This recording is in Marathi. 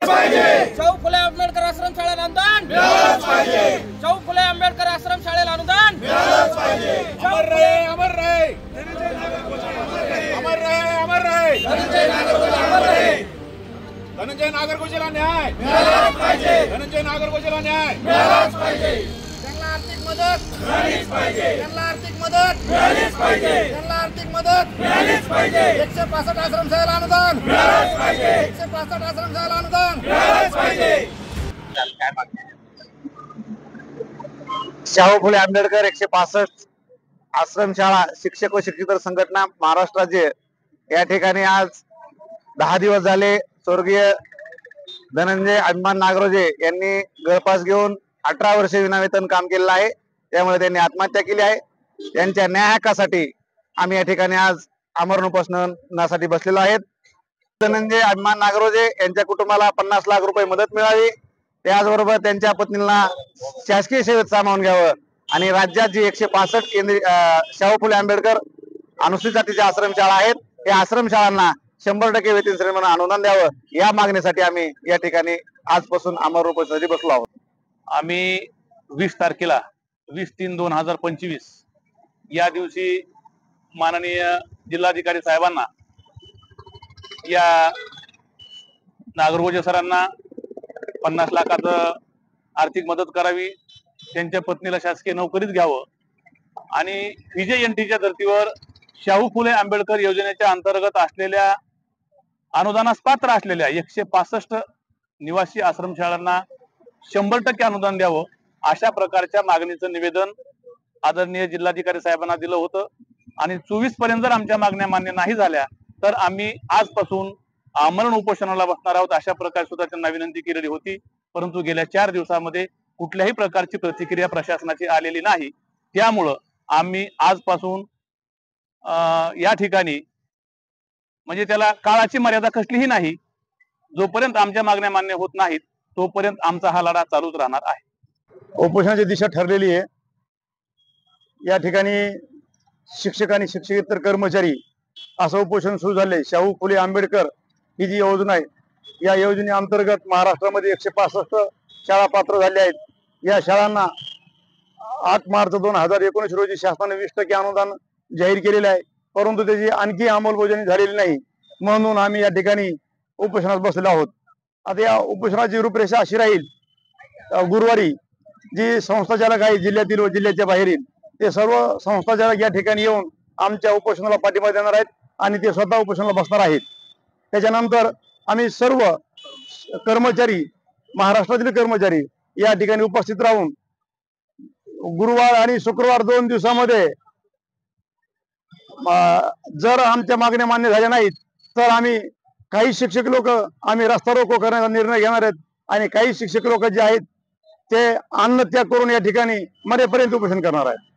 शाहू फुले आंबेडकर आश्रम शाळेला अनुदान शाहू फुले आंबेडकर आश्रम शाळेला अनुदान अमर रहे अमर रहे अमर रहे अमर रहे धनंजय नागरगोजेला न्याय धनंजय नागरगोजेला न्याय त्यांना आर्थिक मदत त्यांना आर्थिक मदत त्यांना आर्थिक मदत 165 आश्रम शाळेला अनुदान 165 आश्रम शाळेला अनुदान शाहू फुले आंबेडकर 165 आश्रमशाळा शिक्षक व शिक्षकेतर संघटना महाराष्ट्र राज्य या ठिकाणी आज 10 दिवस झाले स्वर्गीय धनंजय अभिमान नागरोजे यांनी गळफास घेऊन 18 वर्ष विनावेतन काम केलेलं आहे। त्यामुळे त्यांनी आत्महत्या केली आहे। त्यांच्या न्याय हक्कासाठी आम्ही या ठिकाणी आज आमरण उपोषणासाठी बसलेलो आहेत। धनंजय अभिमान नागरोजे यांच्या कुटुंबाला 50 लाख रुपये मदत मिळावी, त्याचबरोबर त्यांच्या पत्नीला शासकीय सेवेत सामावून घ्यावं आणि राज्यात जी 165 केंद्रीय शाहू फुले आंबेडकर अनुसूचित जातीच्या आश्रमशाळा आहेत या आश्रमशाळांना 100% वेतन श्रेणी म्हणून अनुदान द्यावं या मागणीसाठी आम्ही या ठिकाणी आजपासून आमरण उपोषणासाठी बसलो आहोत। आम्ही 20 तारखेला 20/3/2025 या दिवशी माननीय जिल्हाधिकारी साहेबांना या नागरगोजे सरांना 50 लाखाचं आर्थिक मदत करावी, त्यांच्या पत्नीला शासकीय नोकरीत घ्यावं आणि व्हीजेएनटीच्या धर्तीवर शाहू फुले आंबेडकर योजनेच्या अंतर्गत असलेल्या अनुदानास पात्र असलेल्या 165 निवासी आश्रमशाळांना 100% अनुदान द्यावं अशा प्रकारच्या मागणीचं निवेदन आदरणीय जिल्हाधिकारी साहेबांना दिलं होतं आणि 24 पर्यंत जर आमच्या मागण्या मान्य नाही झाल्या तर आम्ही आजपासून आमरण उपोषणाला बसणार आहोत अशा प्रकारे सुद्धा त्यांना विनंती केलेली होती। परंतु गेल्या 4 दिवसामध्ये कुठल्याही प्रकारची प्रतिक्रिया प्रशासनाची आलेली नाही। त्यामुळं आम्ही आजपासून या ठिकाणी म्हणजे त्याला काळाची मर्यादा कसलीही नाही, जोपर्यंत आमच्या मागण्या मान्य होत नाहीत तोपर्यंत आमचा हा लढा चालूच राहणार आहे। उपोषणाची दिशा ठरलेली आहे। या ठिकाणी शिक्षक आणि शिक्षकेतर कर्मचारी असं उपोषण सुरू झाले। शाहू फुले आंबेडकर ही जी योजना आहे या योजनेअंतर्गत महाराष्ट्रामध्ये 165 शाळा पात्र झाल्या आहेत। या शाळांना 8 मार्च 2019 रोजी शासनाने 20% अनुदान जाहीर केलेले आहे, परंतु त्याची आणखी अंमलबजावणी झालेली नाही, म्हणून आम्ही या ठिकाणी उपोषणात बसलेलो आहोत। आता या उपोषणाची रूपरेषा अशी राहील, गुरुवारी जी संस्थाचालक आहे जिल्ह्यातील व जिल्ह्याच्या बाहेरील ते सर्व संस्थाचालक या ठिकाणी येऊन आमच्या उपोषणाला पाठिंबा देणार आहेत आणि ते स्वतः उपोषणाला बसणार आहेत। त्याच्यानंतर आम्ही सर्व कर्मचारी महाराष्ट्रातील कर्मचारी या ठिकाणी उपस्थित राहून गुरुवार आणि शुक्रवार 2 दिवसामध्ये जर आमच्या मागण्या मान्य झाल्या नाहीत तर आम्ही काही शिक्षक लोक आम्ही रस्ता रोको करण्याचा निर्णय घेणार आहेत आणि काही शिक्षक लोक जे आहेत ते अन्नत्याग करून या ठिकाणी मरेपर्यंत उपोषण करणार आहेत।